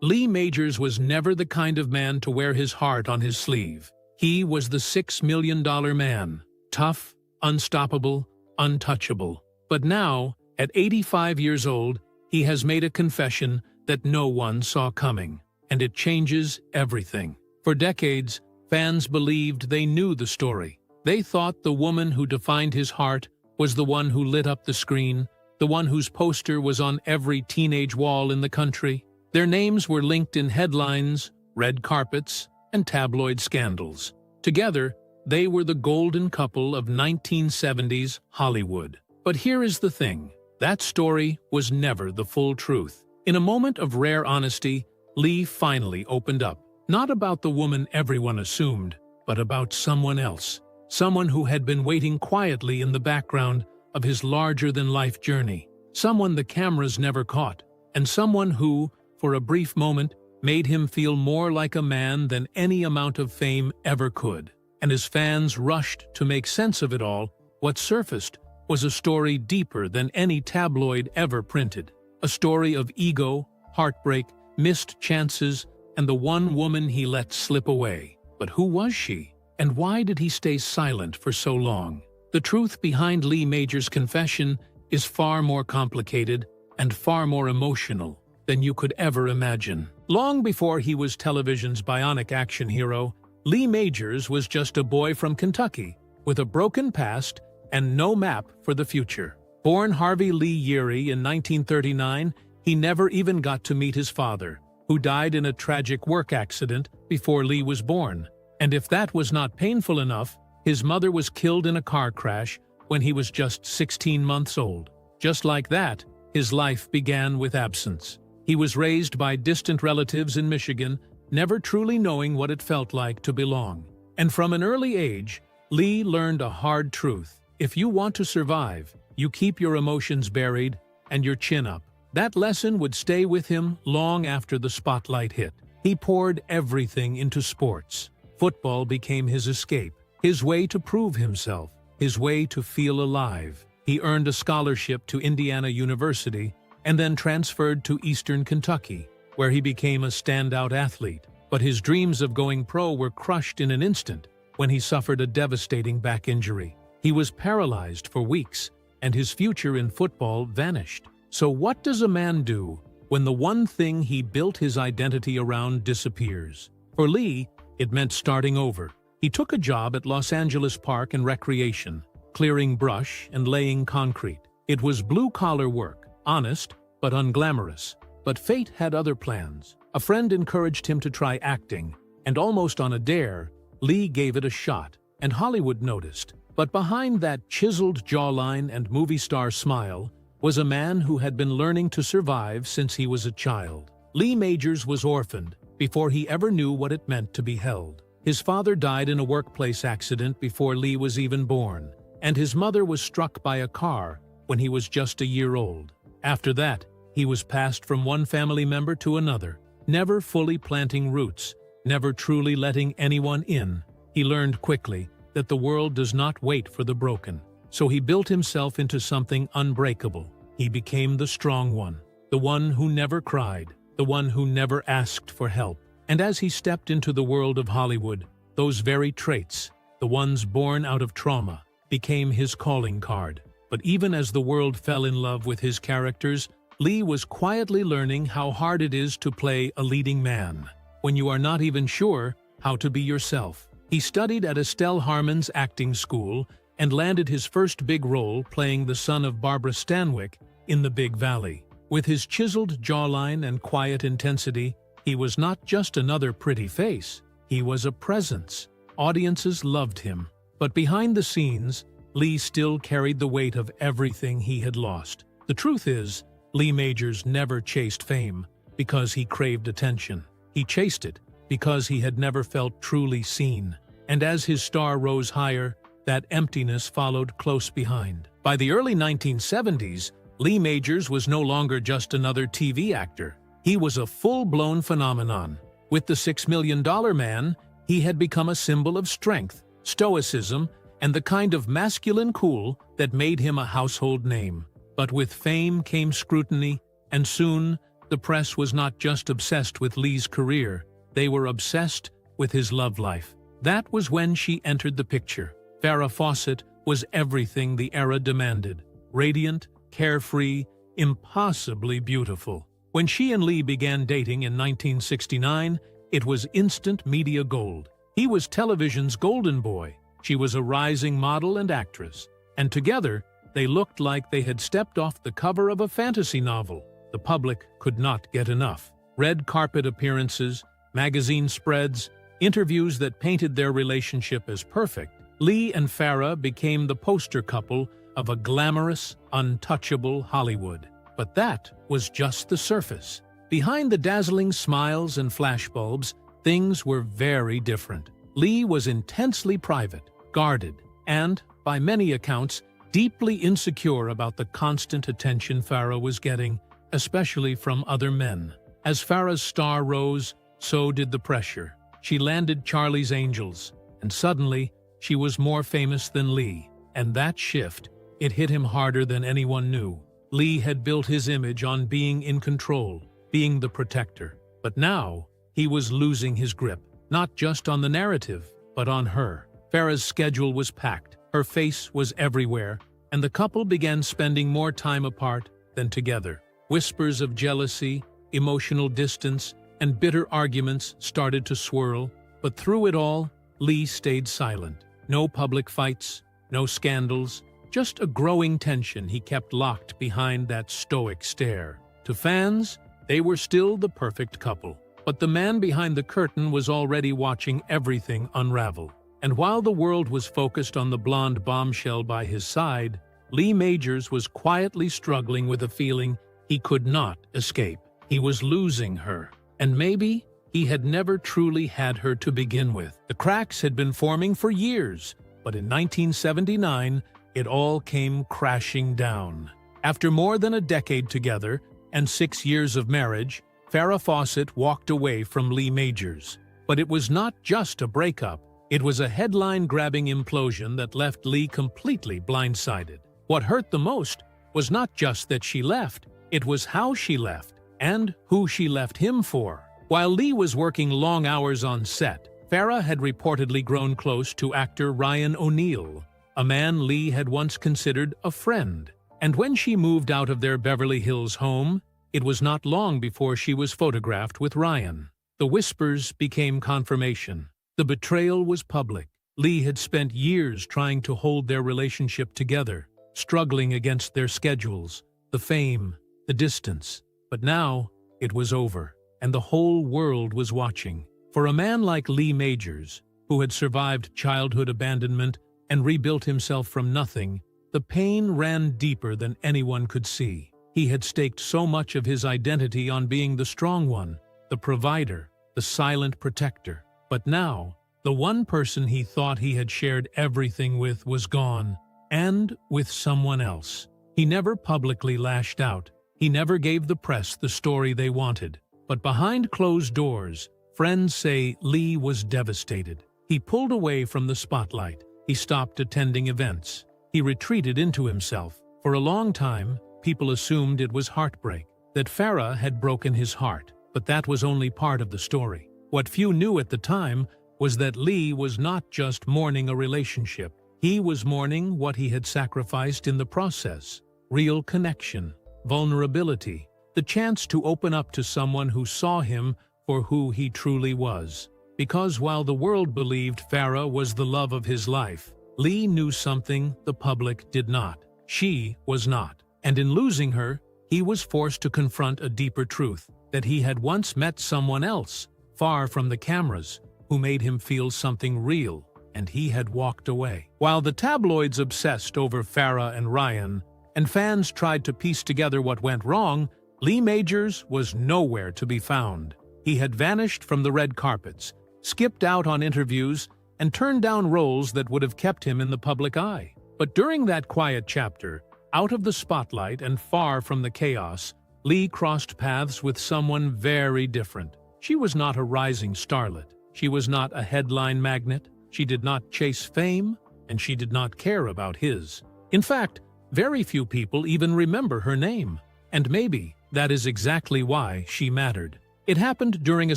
Lee Majors was never the kind of man to wear his heart on his sleeve. He was the $6 million man, tough, unstoppable, untouchable. But now, at 85 years old, he has made a confession that no one saw coming, and it changes everything. For decades, fans believed they knew the story. They thought the woman who defined his heart was the one who lit up the screen, the one whose poster was on every teenage wall in the country. Their names were linked in headlines, red carpets, and tabloid scandals. Together, they were the golden couple of 1970s Hollywood. But here is the thing. That story was never the full truth. In a moment of rare honesty, Lee finally opened up. Not about the woman everyone assumed, but about someone else. Someone who had been waiting quietly in the background of his larger-than-life journey. Someone the cameras never caught. And someone who, for a brief moment, made him feel more like a man than any amount of fame ever could. And as fans rushed to make sense of it all, what surfaced was a story deeper than any tabloid ever printed. A story of ego, heartbreak, missed chances, and the one woman he let slip away. But who was she? And why did he stay silent for so long? The truth behind Lee Majors' confession is far more complicated and far more emotional than you could ever imagine. Long before he was television's bionic action hero, Lee Majors was just a boy from Kentucky, with a broken past and no map for the future. Born Harvey Lee Yeary in 1939, he never even got to meet his father, who died in a tragic work accident before Lee was born. And if that was not painful enough, his mother was killed in a car crash when he was just 16 months old. Just like that, his life began with absence. He was raised by distant relatives in Michigan, never truly knowing what it felt like to belong. And from an early age, Lee learned a hard truth. If you want to survive, you keep your emotions buried and your chin up. That lesson would stay with him long after the spotlight hit. He poured everything into sports. Football became his escape, his way to prove himself, his way to feel alive. He earned a scholarship to Indiana University and then transferred to Eastern Kentucky, where he became a standout athlete. But his dreams of going pro were crushed in an instant when he suffered a devastating back injury. He was paralyzed for weeks, and his future in football vanished. So what does a man do when the one thing he built his identity around disappears? For Lee, it meant starting over. He took a job at Los Angeles Park and Recreation, clearing brush and laying concrete. It was blue-collar work, honest but unglamorous. But fate had other plans. A friend encouraged him to try acting, and almost on a dare, Lee gave it a shot, and Hollywood noticed. But behind that chiseled jawline and movie star smile was a man who had been learning to survive since he was a child. Lee Majors was orphaned before he ever knew what it meant to be held. His father died in a workplace accident before Lee was even born, and his mother was struck by a car when he was just a year old. After that, he was passed from one family member to another, never fully planting roots, never truly letting anyone in. He learned quickly that the world does not wait for the broken. So he built himself into something unbreakable. He became the strong one, the one who never cried, the one who never asked for help. And as he stepped into the world of Hollywood, those very traits, the ones born out of trauma, became his calling card. But even as the world fell in love with his characters, Lee was quietly learning how hard it is to play a leading man, when you are not even sure how to be yourself. He studied at Estelle Harmon's acting school and landed his first big role playing the son of Barbara Stanwyck in The Big Valley. With his chiseled jawline and quiet intensity, he was not just another pretty face. He was a presence. Audiences loved him. But behind the scenes, Lee still carried the weight of everything he had lost. The truth is, Lee Majors never chased fame because he craved attention. He chased it because he had never felt truly seen. And as his star rose higher, that emptiness followed close behind. By the early 1970s, Lee Majors was no longer just another TV actor. He was a full-blown phenomenon. With the $6 million man, he had become a symbol of strength, stoicism, and the kind of masculine cool that made him a household name. But with fame came scrutiny, and soon, The press was not just obsessed with Lee's career, they were obsessed with his love life. That was when she entered the picture. Farrah Fawcett was everything the era demanded. Radiant, carefree, impossibly beautiful. When she and Lee began dating in 1969, it was instant media gold. He was television's golden boy. She was a rising model and actress. And together, they looked like they had stepped off the cover of a fantasy novel. The public could not get enough. Red carpet appearances, magazine spreads, interviews that painted their relationship as perfect. Lee and Farrah became the poster couple of a glamorous, untouchable Hollywood. But that was just the surface. Behind the dazzling smiles and flashbulbs, things were very different. Lee was intensely private, guarded, and, by many accounts, deeply insecure about the constant attention Farrah was getting, especially from other men. As Farrah's star rose, so did the pressure. She landed Charlie's Angels, and suddenly, she was more famous than Lee. And that shift, it hit him harder than anyone knew. Lee had built his image on being in control, being the protector. But now, he was losing his grip, not just on the narrative, but on her. Farrah's schedule was packed, her face was everywhere, and the couple began spending more time apart than together. Whispers of jealousy, emotional distance, and bitter arguments started to swirl, but through it all, Lee stayed silent. No public fights, no scandals, just a growing tension he kept locked behind that stoic stare. To fans, they were still the perfect couple. But the man behind the curtain was already watching everything unravel. And while the world was focused on the blonde bombshell by his side, Lee Majors was quietly struggling with a feeling he could not escape. He was losing her. And maybe he had never truly had her to begin with. The cracks had been forming for years, but in 1979, it all came crashing down. After more than a decade together and 6 years of marriage, Farrah Fawcett walked away from Lee Majors. But it was not just a breakup. It was a headline-grabbing implosion that left Lee completely blindsided. What hurt the most was not just that she left, it was how she left and who she left him for. While Lee was working long hours on set, Farrah had reportedly grown close to actor Ryan O'Neal, a man Lee had once considered a friend. And when she moved out of their Beverly Hills home, it was not long before she was photographed with Ryan. The whispers became confirmation. The betrayal was public. Lee had spent years trying to hold their relationship together, struggling against their schedules, the fame, the distance. But now, it was over, and the whole world was watching. For a man like Lee Majors, who had survived childhood abandonment and rebuilt himself from nothing, the pain ran deeper than anyone could see. He had staked so much of his identity on being the strong one, the provider, the silent protector. But now, the one person he thought he had shared everything with was gone, and with someone else. He never publicly lashed out. He never gave the press the story they wanted. But behind closed doors, friends say Lee was devastated. He pulled away from the spotlight. He stopped attending events. He retreated into himself. For a long time, people assumed it was heartbreak, that Farrah had broken his heart. But that was only part of the story. What few knew at the time was that Lee was not just mourning a relationship. He was mourning what he had sacrificed in the process. Real connection, vulnerability, the chance to open up to someone who saw him for who he truly was. Because while the world believed Farrah was the love of his life, Lee knew something the public did not. She was not. And in losing her, he was forced to confront a deeper truth, that he had once met someone else, far from the cameras, who made him feel something real, and he had walked away. While the tabloids obsessed over Farrah and Ryan, and fans tried to piece together what went wrong, Lee Majors was nowhere to be found. He had vanished from the red carpets, skipped out on interviews, and turned down roles that would have kept him in the public eye. But during that quiet chapter, out of the spotlight and far from the chaos, Lee crossed paths with someone very different. She was not a rising starlet. She was not a headline magnet. She did not chase fame, and she did not care about his. In fact, very few people even remember her name. And maybe that is exactly why she mattered. It happened during a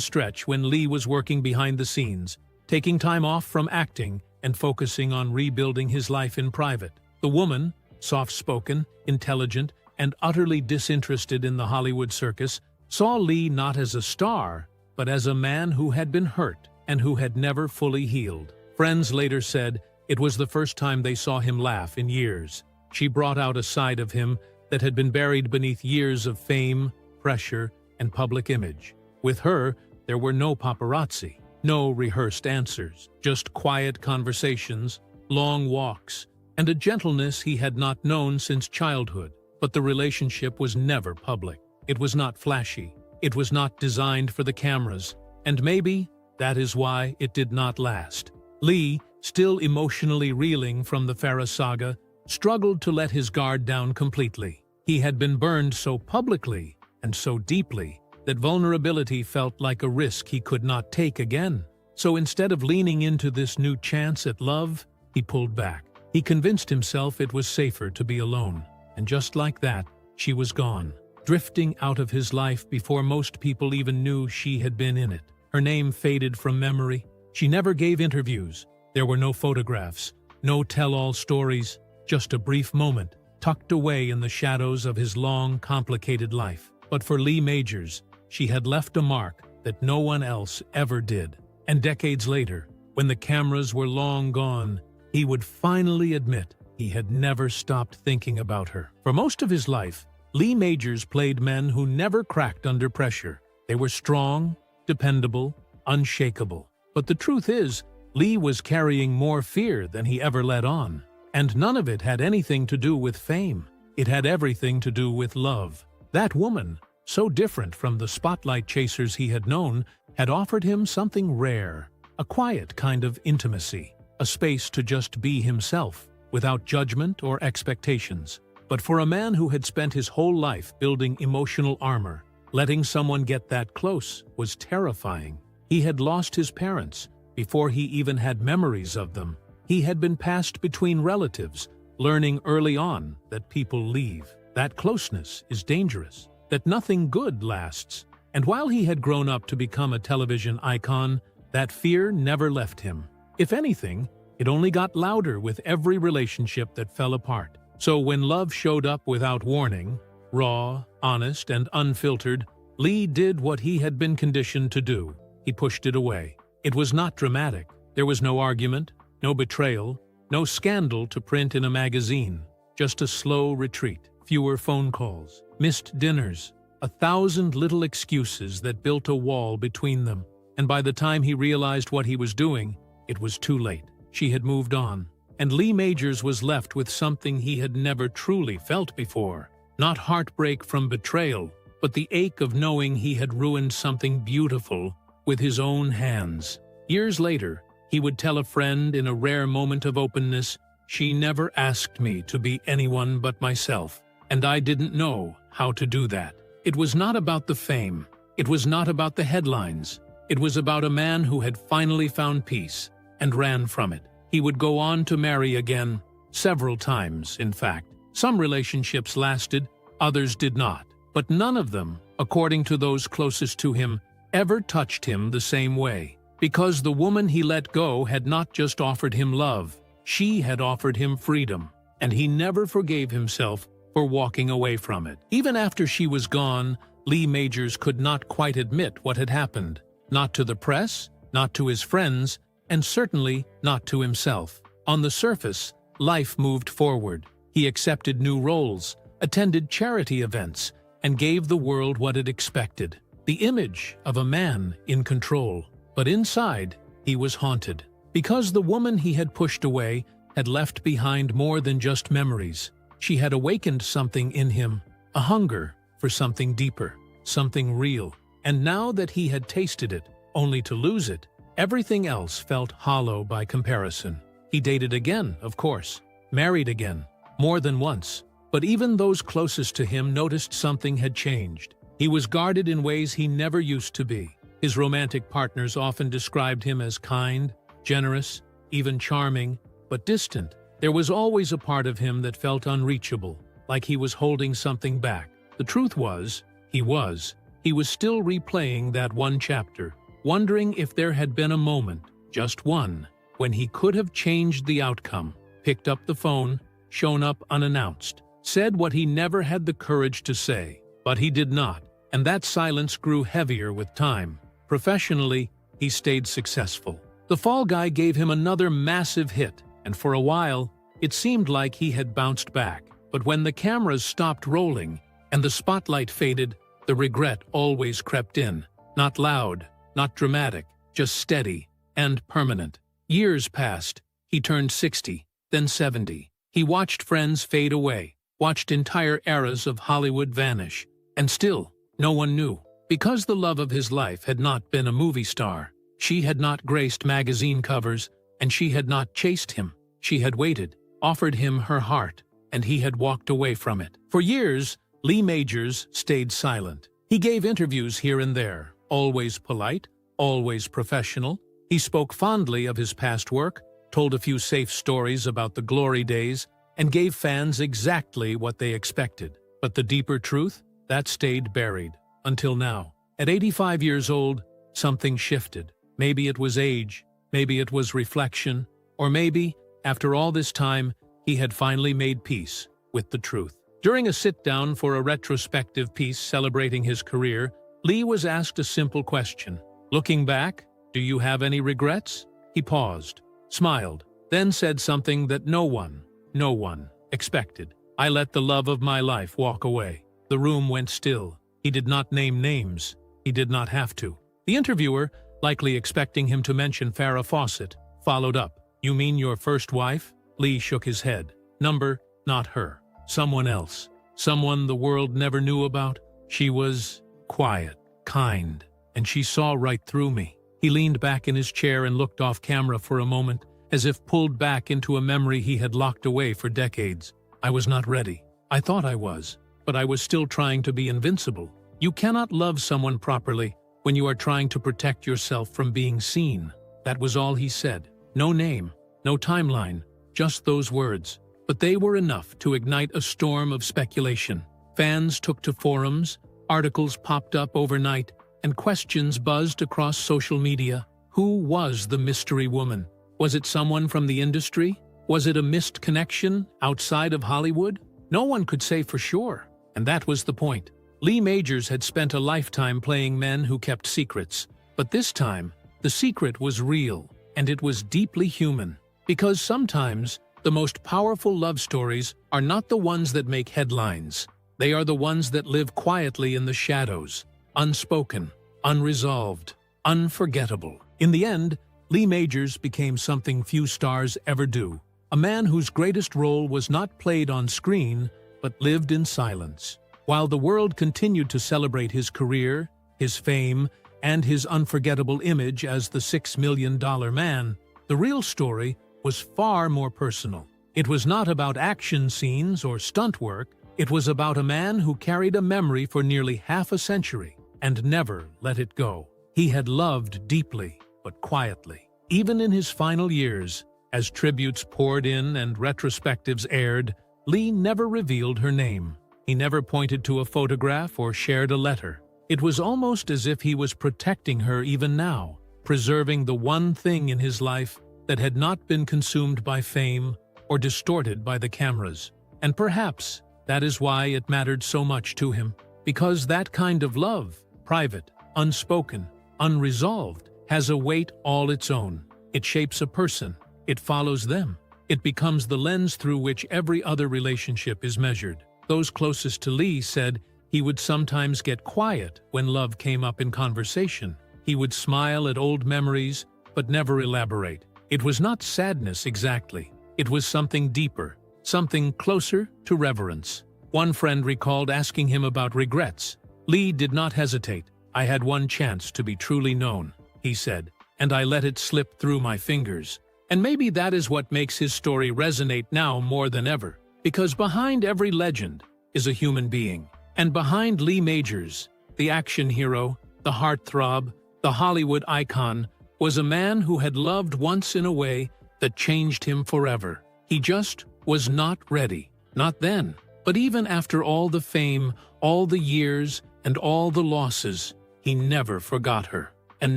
stretch when Lee was working behind the scenes, taking time off from acting and focusing on rebuilding his life in private. The woman, soft-spoken, intelligent, and utterly disinterested in the Hollywood circus, saw Lee not as a star, but as a man who had been hurt and who had never fully healed. Friends later said it was the first time they saw him laugh in years. She brought out a side of him that had been buried beneath years of fame, pressure, and public image. With her, there were no paparazzi, no rehearsed answers, just quiet conversations, long walks, and a gentleness he had not known since childhood. But the relationship was never public. It was not flashy. It was not designed for the cameras. And maybe that is why it did not last. Lee, still emotionally reeling from the Farrah saga, struggled to let his guard down completely. He had been burned so publicly and so deeply that vulnerability felt like a risk he could not take again. So instead of leaning into this new chance at love, he pulled back. He convinced himself it was safer to be alone. And just like that, she was gone, drifting out of his life before most people even knew she had been in it. Her name faded from memory. She never gave interviews. There were no photographs, no tell-all stories, just a brief moment, tucked away in the shadows of his long, complicated life. But for Lee Majors, she had left a mark that no one else ever did. And decades later, when the cameras were long gone, he would finally admit he had never stopped thinking about her. For most of his life, Lee Majors played men who never cracked under pressure. They were strong, dependable, unshakable. But the truth is, Lee was carrying more fear than he ever let on. And none of it had anything to do with fame. It had everything to do with love. That woman, so different from the spotlight chasers he had known, had offered him something rare, a quiet kind of intimacy, a space to just be himself, without judgment or expectations. But for a man who had spent his whole life building emotional armor, letting someone get that close was terrifying. He had lost his parents before he even had memories of them. He had been passed between relatives, learning early on that people leave, that closeness is dangerous, that nothing good lasts. And while he had grown up to become a television icon, that fear never left him. If anything, it only got louder with every relationship that fell apart. So when love showed up without warning, raw, honest, and unfiltered, Lee did what he had been conditioned to do. He pushed it away. It was not dramatic. There was no argument, no betrayal, no scandal to print in a magazine. Just a slow retreat, fewer phone calls, missed dinners, 1,000 little excuses that built a wall between them. And by the time he realized what he was doing, it was too late. She had moved on, and Lee Majors was left with something he had never truly felt before. Not heartbreak from betrayal, but the ache of knowing he had ruined something beautiful with his own hands. Years later, he would tell a friend in a rare moment of openness, "She never asked me to be anyone but myself, and I didn't know how to do that." It was not about the fame. It was not about the headlines. It was about a man who had finally found peace and ran from it. He would go on to marry again, several times, in fact. Some relationships lasted, others did not. But none of them, according to those closest to him, ever touched him the same way. Because the woman he let go had not just offered him love, she had offered him freedom, and he never forgave himself for walking away from it. Even after she was gone, Lee Majors could not quite admit what had happened. Not to the press, not to his friends, and certainly not to himself. On the surface, life moved forward. He accepted new roles, attended charity events, and gave the world what it expected, the image of a man in control. But inside, he was haunted, because the woman he had pushed away had left behind more than just memories. She had awakened something in him, a hunger for something deeper, something real. And now that he had tasted it, only to lose it, everything else felt hollow by comparison. He dated again, of course, married again, more than once. But even those closest to him noticed something had changed. He was guarded in ways he never used to be. His romantic partners often described him as kind, generous, even charming, but distant. There was always a part of him that felt unreachable, like he was holding something back. The truth was, He was still replaying that one chapter, wondering if there had been a moment, just one, when he could have changed the outcome, picked up the phone, shown up unannounced, said what he never had the courage to say. But he did not, and that silence grew heavier with time. Professionally, he stayed successful. The Fall Guy gave him another massive hit, and for a while, it seemed like he had bounced back. But when the cameras stopped rolling and the spotlight faded, the regret always crept in. Not loud, not dramatic, just steady and permanent. Years passed. He turned 60, then 70. He watched friends fade away, watched entire eras of Hollywood vanish, and still, no one knew. Because the love of his life had not been a movie star. She had not graced magazine covers, and she had not chased him. She had waited, offered him her heart, and he had walked away from it. For years, Lee Majors stayed silent. He gave interviews here and there, always polite, always professional. He spoke fondly of his past work, told a few safe stories about the glory days, and gave fans exactly what they expected. But the deeper truth, that stayed buried. Until now. At 85 years old, something shifted. Maybe it was age, maybe it was reflection, or maybe, after all this time, he had finally made peace with the truth. During a sit-down for a retrospective piece celebrating his career, Lee was asked a simple question. Looking back, do you have any regrets? He paused, smiled, then said something that no one expected. I let the love of my life walk away. The room went still. He did not name names. He did not have to. The interviewer, likely expecting him to mention Farrah Fawcett, followed up. You mean your first wife? Lee shook his head. Number, not her. Someone else. Someone the world never knew about. She was quiet, kind, and she saw right through me. He leaned back in his chair and looked off camera for a moment, as if pulled back into a memory he had locked away for decades. I was not ready. I thought I was, but I was still trying to be invincible. You cannot love someone properly when you are trying to protect yourself from being seen. That was all he said. No name, no timeline, just those words. But they were enough to ignite a storm of speculation. Fans took to forums, articles popped up overnight, and questions buzzed across social media. Who was the mystery woman? Was it someone from the industry? Was it a missed connection outside of Hollywood? No one could say for sure, and that was the point. Lee Majors had spent a lifetime playing men who kept secrets, but this time, the secret was real, and it was deeply human. Because sometimes, the most powerful love stories are not the ones that make headlines. They are the ones that live quietly in the shadows, unspoken, unresolved, unforgettable. In the end, Lee Majors became something few stars ever do. A man whose greatest role was not played on screen, but lived in silence. While the world continued to celebrate his career, his fame, and his unforgettable image as the $6 million man, the real story was far more personal. It was not about action scenes or stunt work. It was about a man who carried a memory for nearly half a century and never let it go. He had loved deeply, but quietly. Even in his final years, as tributes poured in and retrospectives aired, Lee never revealed her name. He never pointed to a photograph or shared a letter. It was almost as if he was protecting her even now, preserving the one thing in his life that had not been consumed by fame or distorted by the cameras. And perhaps that is why it mattered so much to him, because that kind of love, private, unspoken, unresolved, has a weight all its own. It shapes a person. It follows them. It becomes the lens through which every other relationship is measured. Those closest to Lee said he would sometimes get quiet when love came up in conversation. He would smile at old memories, but never elaborate. It was not sadness exactly. It was something deeper, something closer to reverence. One friend recalled asking him about regrets. Lee did not hesitate. I had one chance to be truly known, he said, and I let it slip through my fingers. And maybe that is what makes his story resonate now more than ever. Because behind every legend is a human being. And behind Lee Majors, the action hero, the heartthrob, the Hollywood icon, was a man who had loved once in a way that changed him forever. He just was not ready. Not then. But even after all the fame, all the years, and all the losses, he never forgot her. And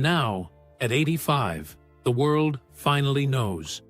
now, at 85, the world finally knows.